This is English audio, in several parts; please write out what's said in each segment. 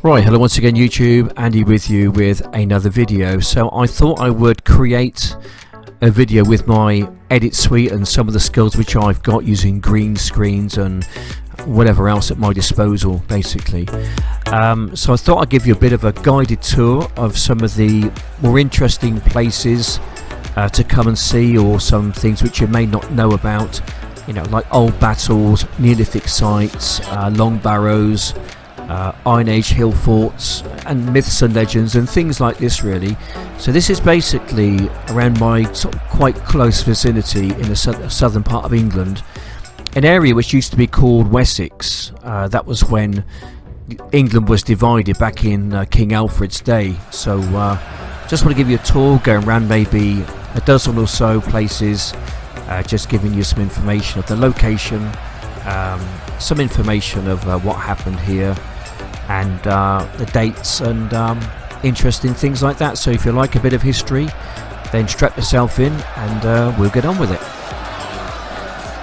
Right, hello once again YouTube, Andy with you with another video. So I thought I would create a video with my edit suite and some of the skills which I've got using green screens and whatever else at my disposal basically. So I thought I'd give you a bit of a guided tour of some of the more interesting places to come and see, or some things which you may not know about, you know, like old battles, Neolithic sites, long barrows, Iron Age hill forts and myths and legends and things like this really. So this is basically around my sort of quite close vicinity in the southern part of England, an area which used to be called Wessex. That was when England was divided back in King Alfred's day. So just want to give you a tour, going around maybe a dozen or so places, just giving you some information of the location, some information of what happened here, and the dates and interesting things like that. So if you like a bit of history, then strap yourself in and we'll get on with it.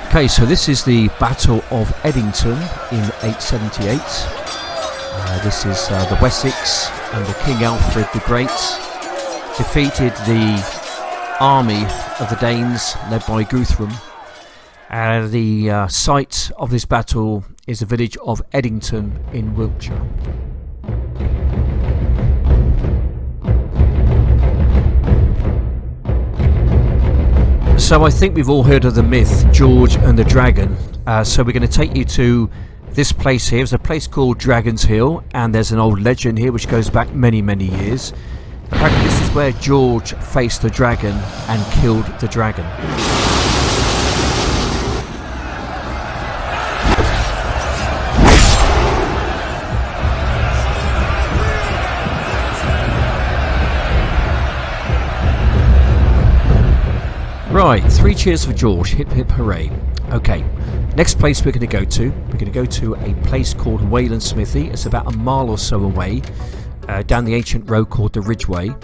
Okay, so this is the Battle of Edington in 878. This is the Wessex under King Alfred the Great defeated the army of the Danes led by Guthrum. The site of this battle is the village of Edington in Wiltshire. So I think we've all heard of the myth George and the Dragon. So we're going to take you to this place here. It's a place called Dragon's Hill, and there's an old legend here which goes back many years. Apparently this is where George faced the dragon and killed the dragon. Right, 3 cheers for George, hip hip hooray. Okay, next place we're going to go to a place called Wayland Smithy. It's about a mile or so away, down the ancient road called the Ridgeway.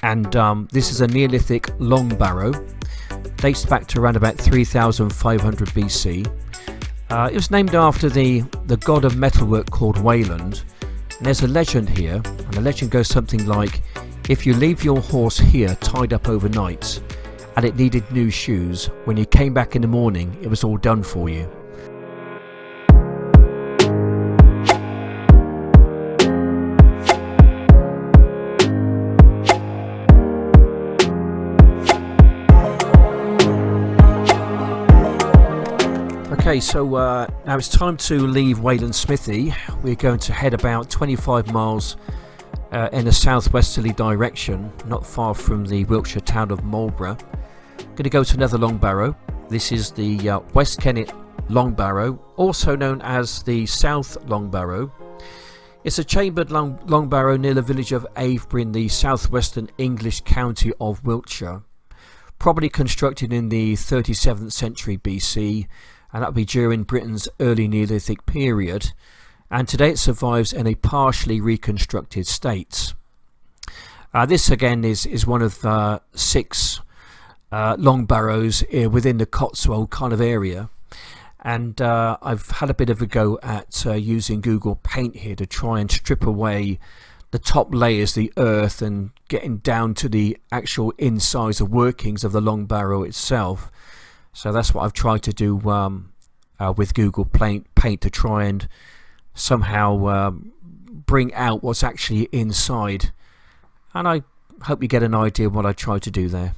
And this is a Neolithic long barrow, dates back to around about 3500 BC. It was named after the god of metalwork called Wayland. And there's a legend here, and the legend goes something like, if you leave your horse here tied up overnight, and it needed new shoes, when you came back in the morning it was all done for you. Okay, so now it's time to leave Wayland Smithy. We're going to head about 25 miles in a southwesterly direction, not far from the Wiltshire town of Marlborough. Going to go to another long barrow. This is the West Kennet long barrow, also known as the South Long Barrow. It's a chambered long barrow near the village of Avebury in the southwestern English county of Wiltshire. Probably constructed in the 37th century BC, and that would be during Britain's early Neolithic period. And today it survives in a partially reconstructed state. This again is one of 6 long barrows within the Cotswold kind of area, and I've had a bit of a go at using Google Paint here to try and strip away the top layers, the earth, and getting down to the actual insides, the workings of the long barrow itself. So that's what I've tried to do with Google Paint to try and somehow bring out what's actually inside, and I hope you get an idea of what I tried to do there.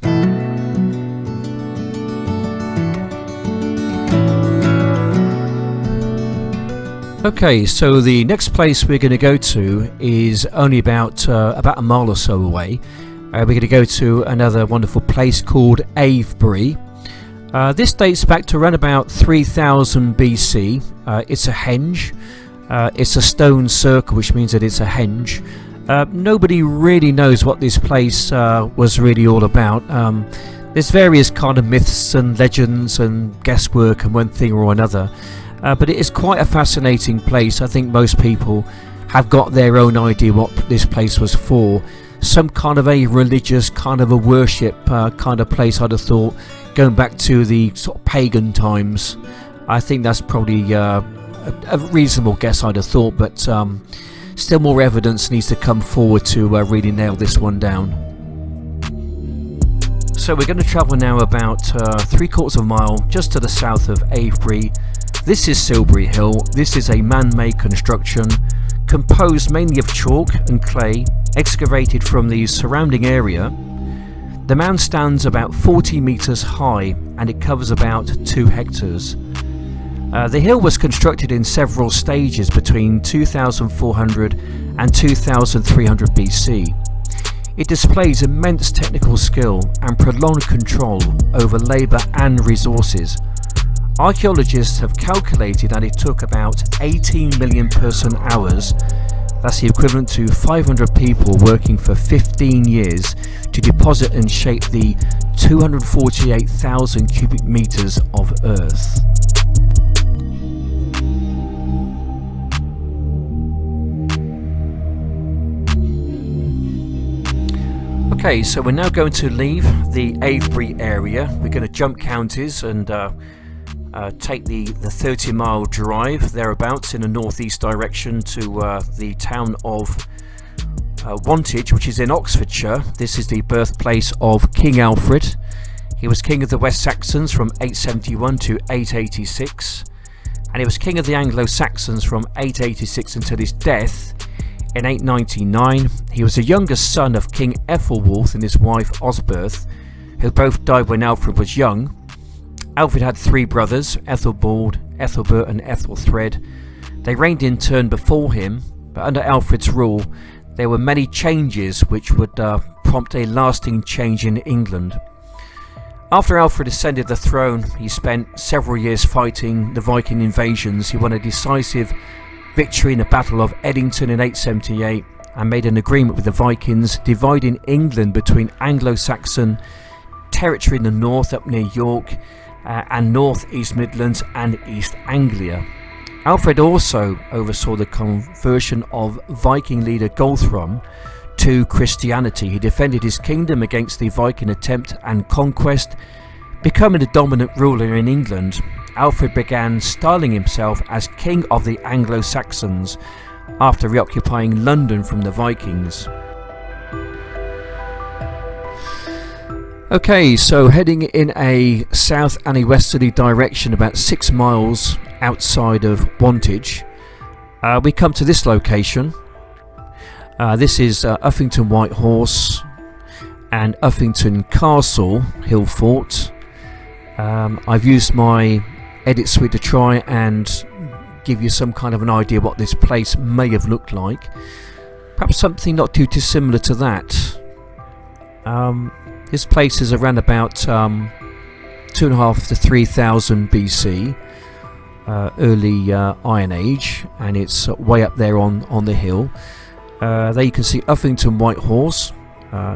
Okay, so the next place we're going to go to is only about a mile or so away. We're going to go to another wonderful place called Avebury. This dates back to around about 3000 BC. It's a henge. It's a stone circle, which means that it's a henge. Nobody really knows what this place was really all about. There's various kind of myths and legends and guesswork and one thing or another. But it is quite a fascinating place. I think most people have got their own idea what this place was for. Some kind of a religious, kind of a worship kind of place, I'd have thought, going back to the sort of pagan times. I think that's probably a reasonable guess, I'd have thought. But still more evidence needs to come forward to really nail this one down. So we're going to travel now about 3/4 of a mile just to the south of Avebury. This is Silbury Hill. This is a man-made construction composed mainly of chalk and clay excavated from the surrounding area. The mound stands about 40 metres high and it covers about 2 hectares. The hill was constructed in several stages between 2400 and 2300 BC. It displays immense technical skill and prolonged control over labour and resources. Archaeologists have calculated that it took about 18 million person hours, that's the equivalent to 500 people working for 15 years, to deposit and shape the 248,000 cubic metres of earth. Okay, so we're now going to leave the Avebury area. We're going to jump counties and take the 30-mile drive thereabouts in a northeast direction to the town of Wantage, which is in Oxfordshire. This is the birthplace of King Alfred. He was king of the West Saxons from 871 to 886, and he was king of the Anglo-Saxons from 886 until his death in 899. He was the youngest son of King Ethelwulf and his wife Osberth, who both died when Alfred was young. Alfred had 3 brothers, Ethelbald, Ethelbert and Ethelthred. They reigned in turn before him, but under Alfred's rule there were many changes which would prompt a lasting change in England. After Alfred ascended the throne, he spent several years fighting the Viking invasions. He won a decisive victory in the Battle of Edington in 878 and made an agreement with the Vikings, dividing England between Anglo-Saxon territory in the north up near York and North East Midlands and East Anglia. Alfred also oversaw the conversion of Viking leader Guthrum to Christianity. He defended his kingdom against the Viking attempt and conquest. Becoming the dominant ruler in England, Alfred began styling himself as King of the Anglo-Saxons after reoccupying London from the Vikings. Okay, so heading in a south and a westerly direction about 6 miles outside of Wantage, we come to this location. This is Uffington White Horse and Uffington Castle Hill Fort. I've used my edit suite to try and give you some kind of an idea what this place may have looked like. Perhaps something not too dissimilar to that. This place is around about 2,500 to 3,000 BC, early Iron Age, and it's way up there on the hill. There you can see Uffington White Horse.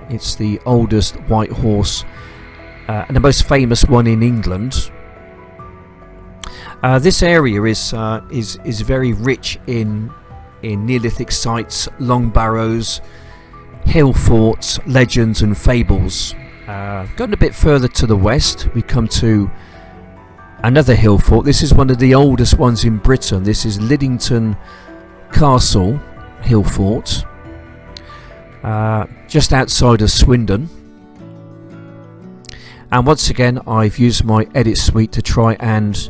It's the oldest white horse and the most famous one in England. This area is very rich in Neolithic sites, long barrows, hill forts, legends and fables. Going a bit further to the west, we come to another hill fort. This is one of the oldest ones in Britain. This is Liddington Castle Hill Fort, just outside of Swindon. And once again, I've used my edit suite to try and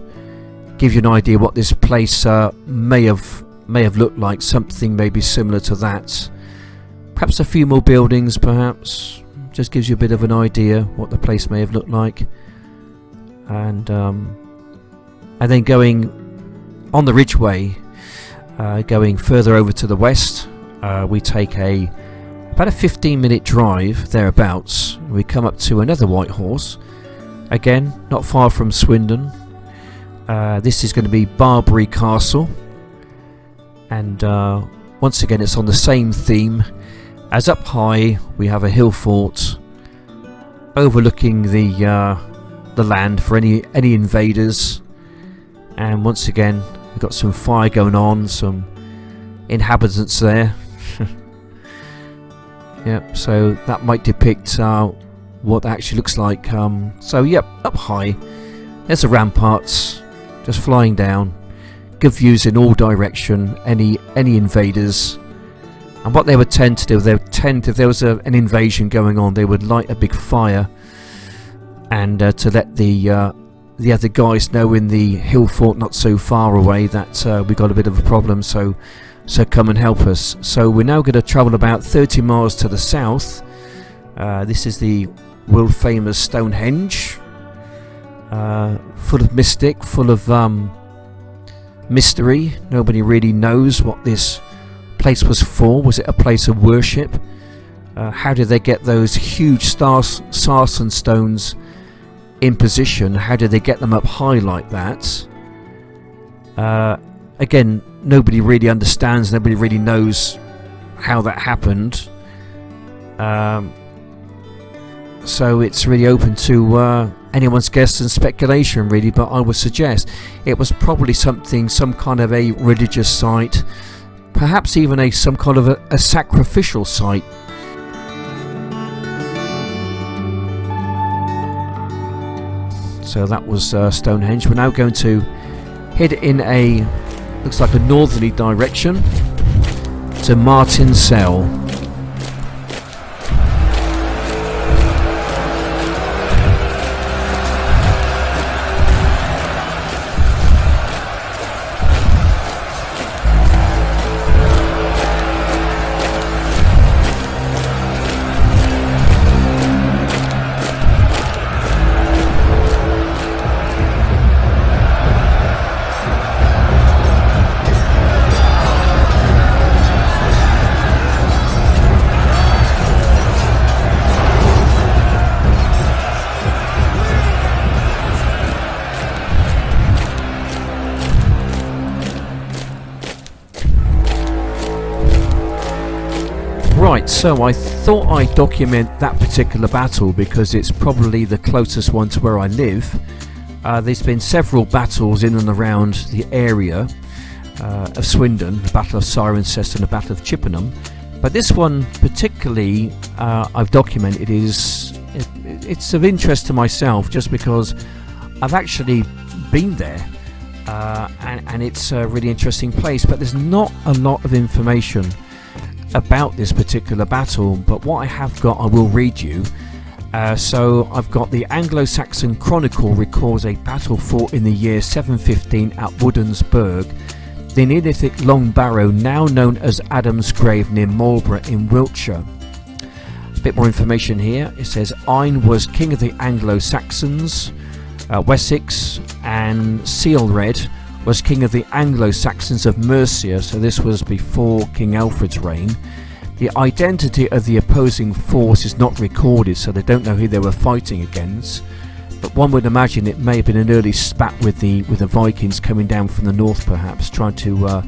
give you an idea what this place may have looked like. Something maybe similar to that. Perhaps a few more buildings, perhaps. Just gives you a bit of an idea what the place may have looked like. And then going on the Ridgeway, going further over to the west, we take about a 15-minute drive thereabouts. We come up to another white horse, again not far from Swindon. This is going to be Barbury Castle, and once again it's on the same theme. As up high we have a hill fort overlooking the land for any invaders, and once again we've got some fire going on, some inhabitants there. Yep, so that might depict what that actually looks like. So yep, up high there's the ramparts just flying down, good views in all direction, any invaders And what they would tend to do, if there was an invasion going on, they would light a big fire, and to let the other guys know in the hill fort not so far away that we got a bit of a problem, so come and help us. So we're now going to travel about 30 miles to the south. This is the world famous Stonehenge, full of mystic, full of mystery. Nobody really knows what this place was for. Was it a place of worship? How did they get those huge sarsen stones in position? How did they get them up high like that? Again, nobody really understands, nobody really knows how that happened. So it's really open to anyone's guess and speculation, really, but I would suggest it was probably some kind of a religious site, perhaps even some kind of a sacrificial site. So that was Stonehenge. We're now going to head in looks like a northerly direction to Martinsell. Right, so I thought I'd document that particular battle because it's probably the closest one to where I live. There's been several battles in and around the area of Swindon, the Battle of Cirencester and the Battle of Chippenham, but this one particularly I've documented it's of interest to myself just because I've actually been there, and it's a really interesting place, but there's not a lot of information about this particular battle, but what I have got I will read you. So I've got the Anglo-Saxon Chronicle records a battle fought in the year 715 at Woodensburg, the Neolithic Long Barrow, now known as Adam's Grave, near Marlborough in Wiltshire. A bit more information here. It says Ine was king of the Anglo-Saxons, Wessex, and Ceolred was king of the Anglo-Saxons of Mercia, so this was before King Alfred's reign. The identity of the opposing force is not recorded, so they don't know who they were fighting against, but one would imagine it may have been an early spat with the Vikings coming down from the north, perhaps trying to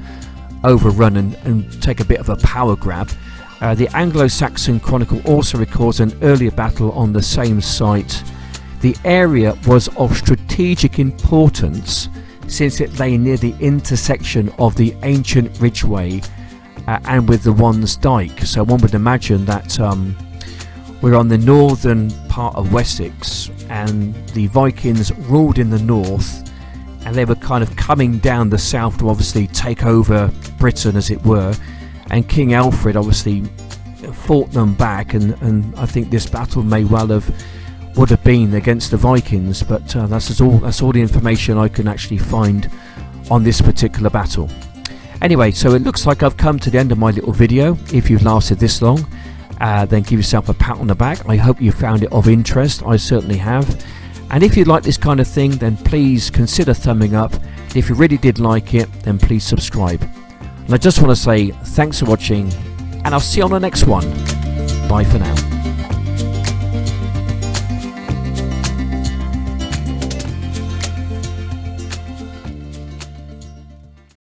overrun and take a bit of a power grab. The Anglo-Saxon Chronicle also records an earlier battle on the same site. The area was of strategic importance since it lay near the intersection of the ancient Ridgeway and with the Wands Dyke. So one would imagine that we're on the northern part of Wessex and the Vikings ruled in the north, and they were kind of coming down the south to obviously take over Britain, as it were, and King Alfred obviously fought them back, and I think this battle may well would have been against the Vikings, but that's all the information I can actually find on this particular battle. Anyway, so it looks like I've come to the end of my little video. If you've lasted this long, then give yourself a pat on the back. I hope you found it of interest. I certainly have. And if you like this kind of thing, then please consider thumbing up. If you really did like it, then please subscribe. And I just want to say thanks for watching, and I'll see you on the next one. Bye for now.